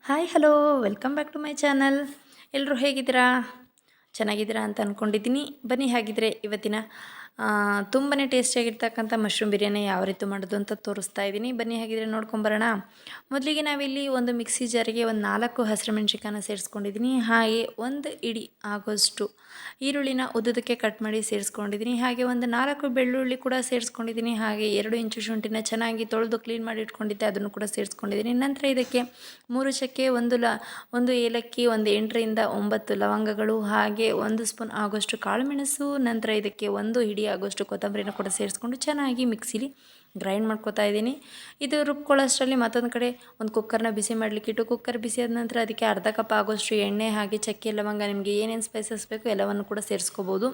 Hi hello welcome back to my channel. ಎಲ್ಲರೂ ಹೇಗಿದ್ದೀರಾ? ಚೆನ್ನಾಗಿದ್ದೀರಾ ಅಂತ ಅಂದ್ಕೊಂಡಿದ್ದೀನಿ. ಬನ್ನಿ ಹಾಗಿದ್ರೆ ಇವತ್ತಿನ ತುಂಬಾ ಟೇಸ್ಟಿಯಾಗಿರ್ತಕ್ಕಂಥ ಮಶ್ರೂಮ್ ಬಿರಿಯಾನಿ ಯಾವ ರೀತಿ ಮಾಡೋದು ಅಂತ ತೋರಿಸ್ತಾ ಇದ್ದೀನಿ. ಬನ್ನಿ ಹಾಗಿದ್ರೆ ನೋಡ್ಕೊಂಬರೋಣ. ಮೊದಲಿಗೆ ನಾವಿಲ್ಲಿ ಒಂದು ಮಿಕ್ಸಿ ಜಾರಿಗೆ ಒಂದು 4 ಹಸಿರು ಮೆಣಸಿನ್ಕಾಯನ್ನ ಸೇರಿಸ್ಕೊಂಡಿದ್ದೀನಿ. ಹಾಗೆ ಒಂದು ಇಡೀ ಆಗೋಷ್ಟು ಈರುಳ್ಳಿನ ಉದ್ದದಕ್ಕೆ ಕಟ್ ಮಾಡಿ ಸೇರಿಸ್ಕೊಂಡಿದ್ದೀನಿ. ಹಾಗೆ ಒಂದು 4 ಬೆಳ್ಳುಳ್ಳಿ ಕೂಡ ಸೇರಿಸ್ಕೊಂಡಿದ್ದೀನಿ. ಹಾಗೆ 2 ಇಂಚು ಶುಂಠಿನ ಚೆನ್ನಾಗಿ ತೊಳೆದು ಕ್ಲೀನ್ ಮಾಡಿ ಇಟ್ಕೊಂಡಿದ್ದೆ, ಅದನ್ನು ಕೂಡ ಸೇರಿಸ್ಕೊಂಡಿದ್ದೀನಿ. ನಂತರ ಇದಕ್ಕೆ 3 ಚಕ್ಕೆ, ಒಂದು ಏಲಕ್ಕಿ, ಒಂದು 8ರಿಂದ 9 ಲವಂಗಗಳು, ಹಾಗೆ 1 ಸ್ಪೂನ್ ಆಗೋಷ್ಟು ಕಾಳುಮೆಣಸು, ನಂತರ ಇದಕ್ಕೆ 1 ಹಿಡಿ ಆಗೋಷ್ಟು ಕೊತ್ತಂಬರಿನ ಕೂಡ ಸೇರಿಸ್ಕೊಂಡು ಚೆನ್ನಾಗಿ ಮಿಕ್ಸಿಲಿ ಗ್ರೈಂಡ್ ಮಾಡ್ಕೊತಾ ಇದ್ದೀನಿ. ಇದು ರುಬ್ಕೊಳ್ಳೋಷ್ಟರಲ್ಲಿ ಮತ್ತೊಂದು ಕಡೆ ಒಂದು ಕುಕ್ಕರ್ನ ಬಿಸಿ ಮಾಡಲಿಕ್ಕೆ ಇಟ್ಟು, ಕುಕ್ಕರ್ ಬಿಸಿ ಆದ ನಂತರ ಅದಕ್ಕೆ ಅರ್ಧ ಕಪ್ ಆಗೋಷ್ಟು ಎಣ್ಣೆ, ಹಾಗೆ ಚಕ್ಕೆ ಲವಂಗ, ನಿಮಗೆ ಏನೇನು ಸ್ಪೈಸಸ್ ಬೇಕು ಎಲ್ಲವನ್ನು ಕೂಡ ಸೇರಿಸ್ಕೋಬೋದು.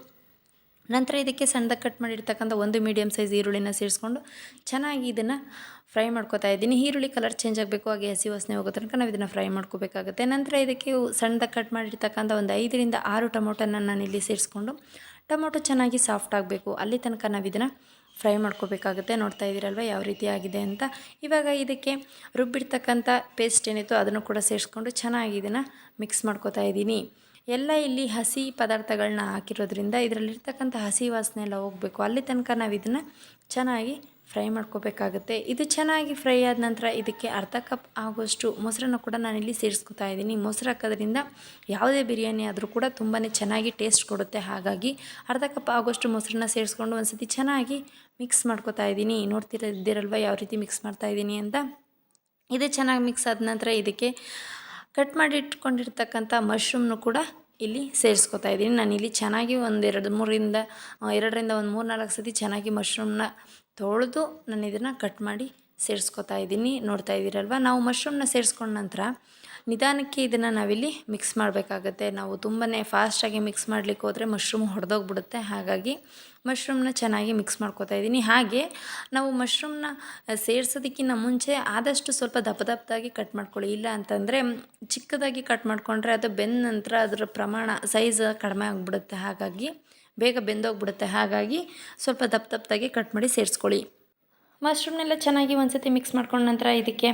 ನಂತರ ಇದಕ್ಕೆ ಸಣ್ಣದಾಗಿ ಕಟ್ ಮಾಡಿರ್ತಕ್ಕಂಥ ಒಂದು ಮೀಡಿಯಮ್ ಸೈಜ್ ಈರುಳ್ಳಿನ ಸೇರಿಸ್ಕೊಂಡು ಚೆನ್ನಾಗಿ ಇದನ್ನು ಫ್ರೈ ಮಾಡ್ಕೊತಾ ಇದ್ದೀನಿ. ಈರುಳ್ಳಿ ಕಲರ್ ಚೇಂಜ್ ಆಗಬೇಕು, ಹಾಗೆ ಹಸಿ ವಾಸನೆ ಹೋಗೋ ತನಕ ನಾವು ಇದನ್ನು ಫ್ರೈ ಮಾಡ್ಕೋಬೇಕಾಗುತ್ತೆ. ನಂತರ ಇದಕ್ಕೆ ಸಣ್ಣದಾಗಿ ಕಟ್ ಮಾಡಿರ್ತಕ್ಕಂಥ ಒಂದು 5ರಿಂದ 6 ಟೊಮೊಟೊನ ನಾನಿಲ್ಲಿ ಸೇರಿಸ್ಕೊಂಡು, ಟೊಮೊಟೊ ಚೆನ್ನಾಗಿ ಸಾಫ್ಟ್ ಆಗಬೇಕು ಅಲ್ಲಿ ತನಕ ನಾವು ಇದನ್ನು ಫ್ರೈ ಮಾಡ್ಕೋಬೇಕಾಗುತ್ತೆ. ನೋಡ್ತಾ ಇದ್ದೀರಲ್ವ ಯಾವ ರೀತಿ ಆಗಿದೆ ಅಂತ. ಇವಾಗ ಇದಕ್ಕೆ ರುಬ್ಬಿರ್ತಕ್ಕಂಥ ಪೇಸ್ಟ್ ಏನಿತ್ತು ಅದನ್ನು ಕೂಡ ಸೇರಿಸ್ಕೊಂಡು ಚೆನ್ನಾಗಿ ಇದನ್ನು ಮಿಕ್ಸ್ ಮಾಡ್ಕೋತಾ ಇದ್ದೀನಿ. ಎಲ್ಲ ಇಲ್ಲಿ ಹಸಿ ಪದಾರ್ಥಗಳನ್ನ ಹಾಕಿರೋದ್ರಿಂದ ಇದರಲ್ಲಿರ್ತಕ್ಕಂಥ ಹಸಿ ವಾಸನೆ ಎಲ್ಲ ಹೋಗಬೇಕು ಅಲ್ಲಿ ತನಕ ನಾವು ಇದನ್ನು ಚೆನ್ನಾಗಿ ಫ್ರೈ ಮಾಡ್ಕೋಬೇಕಾಗುತ್ತೆ. ಇದು ಚೆನ್ನಾಗಿ ಫ್ರೈ ಆದ ನಂತರ ಇದಕ್ಕೆ ಅರ್ಧ ಕಪ್ ಆಗೋಷ್ಟು ಮೊಸರನ್ನು ಕೂಡ ನಾನಿಲ್ಲಿ ಸೇರಿಸ್ಕೊತಾ ಇದ್ದೀನಿ. ಮೊಸರು ಹಾಕೋದ್ರಿಂದ ಯಾವುದೇ ಬಿರಿಯಾನಿ ಆದರೂ ಕೂಡ ತುಂಬಾ ಚೆನ್ನಾಗಿ ಟೇಸ್ಟ್ ಕೊಡುತ್ತೆ. ಹಾಗಾಗಿ ಅರ್ಧ ಕಪ್ ಆಗೋಷ್ಟು ಮೊಸರನ್ನ ಸೇರಿಸ್ಕೊಂಡು ಒಂದು ಸತಿ ಚೆನ್ನಾಗಿ ಮಿಕ್ಸ್ ಮಾಡ್ಕೋತಾ ಇದ್ದೀನಿ. ನೋಡ್ತಿರಲ್ವ ಯಾವ ರೀತಿ ಮಿಕ್ಸ್ ಮಾಡ್ತಾ ಇದ್ದೀನಿ ಅಂತ. ಇದು ಚೆನ್ನಾಗಿ ಮಿಕ್ಸ್ ಆದ ನಂತರ ಇದಕ್ಕೆ ಕಟ್ ಮಾಡಿ ಇಟ್ಕೊಂಡಿರ್ತಕ್ಕಂಥ ಮಶ್ರೂಮ್ನು ಕೂಡ ಇಲ್ಲಿ ಸೇರಿಸ್ಕೊತಾ ಇದ್ದೀನಿ. ನಾನಿಲ್ಲಿ ಚೆನ್ನಾಗಿ ಒಂದು 2ರಿಂದ ಒಂದು 3-4 ಸತಿ ಚೆನ್ನಾಗಿ ಮಶ್ರೂಮ್ನ ತೊಳೆದು ನಾನು ಇದನ್ನು ಕಟ್ ಮಾಡಿ ಸೇರಿಸ್ಕೊತಾ ಇದ್ದೀನಿ. ನೋಡ್ತಾ ಇದ್ದೀರಲ್ವ, ನಾವು ಮಶ್ರೂಮ್ನ ಸೇರಿಸ್ಕೊಂಡ ನಂತರ ನಿಧಾನಕ್ಕೆ ಇದನ್ನು ನಾವಿಲ್ಲಿ ಮಿಕ್ಸ್ ಮಾಡಬೇಕಾಗತ್ತೆ. ನಾವು ತುಂಬಾ ಫಾಸ್ಟಾಗಿ ಮಿಕ್ಸ್ ಮಾಡಲಿಕ್ಕೆ ಹೋದರೆ ಮಶ್ರೂಮ್ ಹೊಡೆದೋಗ್ಬಿಡುತ್ತೆ. ಹಾಗಾಗಿ ಮಶ್ರೂಮ್ನ ಚೆನ್ನಾಗಿ ಮಿಕ್ಸ್ ಮಾಡ್ಕೋತಾ ಇದ್ದೀನಿ. ಹಾಗೆ ನಾವು ಮಶ್ರೂಮ್ನ ಸೇರಿಸೋದಕ್ಕಿಂತ ಮುಂಚೆ ಆದಷ್ಟು ಸ್ವಲ್ಪ ದಪ್ಪದಾಗಿ ಕಟ್ ಮಾಡ್ಕೊಳ್ಳಿ. ಇಲ್ಲ ಅಂತಂದರೆ ಚಿಕ್ಕದಾಗಿ ಕಟ್ ಮಾಡಿಕೊಂಡ್ರೆ ಅದು ಬೆಂದ ನಂತರ ಅದರ ಪ್ರಮಾಣ ಸೈಜ್ ಕಡಿಮೆ ಆಗಿಬಿಡುತ್ತೆ, ಹಾಗಾಗಿ ಬೇಗ ಬೆಂದೋಗ್ಬಿಡುತ್ತೆ. ಹಾಗಾಗಿ ಸ್ವಲ್ಪ ದಪ್ಪದಾಗಿ ಕಟ್ ಮಾಡಿ ಸೇರಿಸ್ಕೊಳ್ಳಿ. ಮಶ್ರೂಮ್ನೆಲ್ಲ ಚೆನ್ನಾಗಿ ಒಂದು ಸತಿ ಮಿಕ್ಸ್ ಮಾಡ್ಕೊಂಡ ನಂತರ ಇದಕ್ಕೆ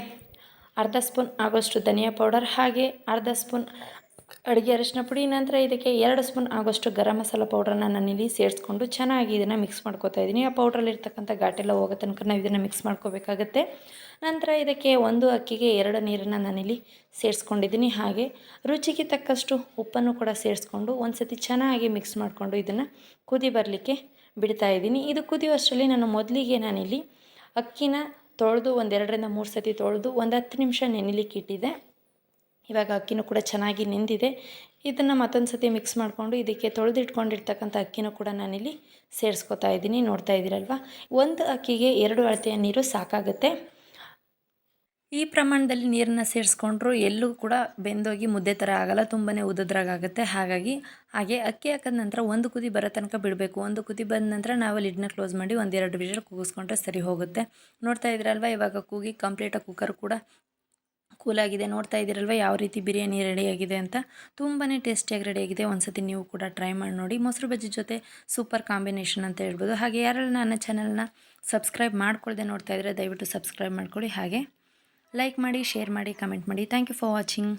ಅರ್ಧ ಸ್ಪೂನ್ ಆಗೋಷ್ಟು ಧನಿಯಾ ಪೌಡರ್, ಹಾಗೆ ಅರ್ಧ ಸ್ಪೂನ್ ಅಡುಗೆ ಅರಿಶಿನ ಪುಡಿ, ನಂತರ ಇದಕ್ಕೆ 2 ಸ್ಪೂನ್ ಆಗೋಷ್ಟು ಗರಂ ಮಸಾಲ ಪೌಡ್ರನ್ನ ನಾನಿಲ್ಲಿ ಸೇರಿಸ್ಕೊಂಡು ಚೆನ್ನಾಗಿ ಇದನ್ನು ಮಿಕ್ಸ್ ಮಾಡ್ಕೋತಾ ಇದ್ದೀನಿ. ಆ ಪೌಡ್ರಲ್ಲಿರ್ತಕ್ಕಂಥ ಘಾಟೆಲ್ಲ ಹೋಗೋ ತನಕ ನಾವು ಇದನ್ನು ಮಿಕ್ಸ್ ಮಾಡ್ಕೋಬೇಕಾಗತ್ತೆ. ನಂತರ ಇದಕ್ಕೆ 1 ಅಕ್ಕಿಗೆ 2 ನೀರನ್ನು ನಾನಿಲ್ಲಿ ಸೇರಿಸ್ಕೊಂಡಿದ್ದೀನಿ. ಹಾಗೆ ರುಚಿಗೆ ತಕ್ಕಷ್ಟು ಉಪ್ಪನ್ನು ಕೂಡ ಸೇರಿಸ್ಕೊಂಡು ಒಂದು ಸತಿ ಚೆನ್ನಾಗಿ ಮಿಕ್ಸ್ ಮಾಡಿಕೊಂಡು ಇದನ್ನು ಕುದಿ ಬರಲಿಕ್ಕೆ ಬಿಡ್ತಾ ಇದ್ದೀನಿ. ಇದು ಕುದಿಯುವಷ್ಟರಲ್ಲಿ ಮೊದಲಿಗೆ ನಾನಿಲ್ಲಿ ಅಕ್ಕಿನ ತೊಳೆದು ಒಂದು 2ರಿಂದ 3 ಸತಿ ತೊಳೆದು ಒಂದು 10 ನಿಮಿಷ ನೆನೆಲಿಕ್ಕೆ ಇಟ್ಟಿದ್ದೆ. ಇವಾಗ ಅಕ್ಕಿನೂ ಕೂಡ ಚೆನ್ನಾಗಿ ನೆಂದಿದೆ. ಇದನ್ನು ಮತ್ತೊಂದು ಸತಿ ಮಿಕ್ಸ್ ಮಾಡಿಕೊಂಡು ಇದಕ್ಕೆ ತೊಳೆದಿಟ್ಕೊಂಡಿರ್ತಕ್ಕಂಥ ಅಕ್ಕಿನೂ ಕೂಡ ನಾನಿಲ್ಲಿ ಸೇರಿಸ್ಕೊತಾ ಇದ್ದೀನಿ. ನೋಡ್ತಾ ಇದ್ದೀರಲ್ವ, 1 ಅಕ್ಕಿಗೆ 2 ಅಳತೆಯ ನೀರು ಸಾಕಾಗುತ್ತೆ. ಈ ಪ್ರಮಾಣದಲ್ಲಿ ನೀರನ್ನು ಸೇರಿಸ್ಕೊಂಡ್ರು ಎಲ್ಲೂ ಕೂಡ ಬೆಂದೋಗಿ ಮುದ್ದೆ ಥರ ಆಗೋಲ್ಲ, ತುಂಬಾ ಉದ್ದುದ್ರಾಗುತ್ತೆ. ಹಾಗೆ ಅಕ್ಕಿ ಹಾಕಿದ ನಂತರ 1 ಕುದಿ ಬರೋ ತನಕ ಬಿಡಬೇಕು. 1 ಕುದಿ ಬಂದ ನಂತರ ನಾವು ಲಿಡ್ನ ಕ್ಲೋಸ್ ಮಾಡಿ 1-2 ವಿಷಲ್ ಕೂಗಿಸ್ಕೊಂಡ್ರೆ ಸರಿ ಹೋಗುತ್ತೆ. ನೋಡ್ತಾ ಇದ್ದೀರಲ್ವ, ಇವಾಗ ಕೂಗಿ ಕಂಪ್ಲೀಟಾಗಿ ಕುಕ್ಕರ್ ಕೂಡ ಕೂಲಾಗಿದೆ. ನೋಡ್ತಾ ಇದ್ದೀರಲ್ವ ಯಾವ ರೀತಿ ಬಿರಿಯಾನಿ ರೆಡಿಯಾಗಿದೆ ಅಂತ. ತುಂಬಾ ಟೇಸ್ಟಿಯಾಗಿ ರೆಡಿಯಾಗಿದೆ. ಒಂದು ಸತಿ ನೀವು ಕೂಡ ಟ್ರೈ ಮಾಡಿ ನೋಡಿ. ಮೊಸರು ಬಜ್ಜಿ ಜೊತೆ ಸೂಪರ್ ಕಾಂಬಿನೇಷನ್ ಅಂತ ಹೇಳ್ಬೋದು. ಹಾಗೆ ಯಾರೆಲ್ಲ ನನ್ನ ಚಾನಲ್ನ ಸಬ್ಸ್ಕ್ರೈಬ್ ಮಾಡ್ಕೊಳ್ಳದೆ ನೋಡ್ತಾ ಇದ್ದರೆ ದಯವಿಟ್ಟು ಸಬ್ಸ್ಕ್ರೈಬ್ ಮಾಡ್ಕೊಳ್ಳಿ. ಹಾಗೆ ಲೈಕ್ ಮಾಡಿ, ಶೇರ್ ಮಾಡಿ, ಕಮೆಂಟ್ ಮಾಡಿ. Thank you for watching.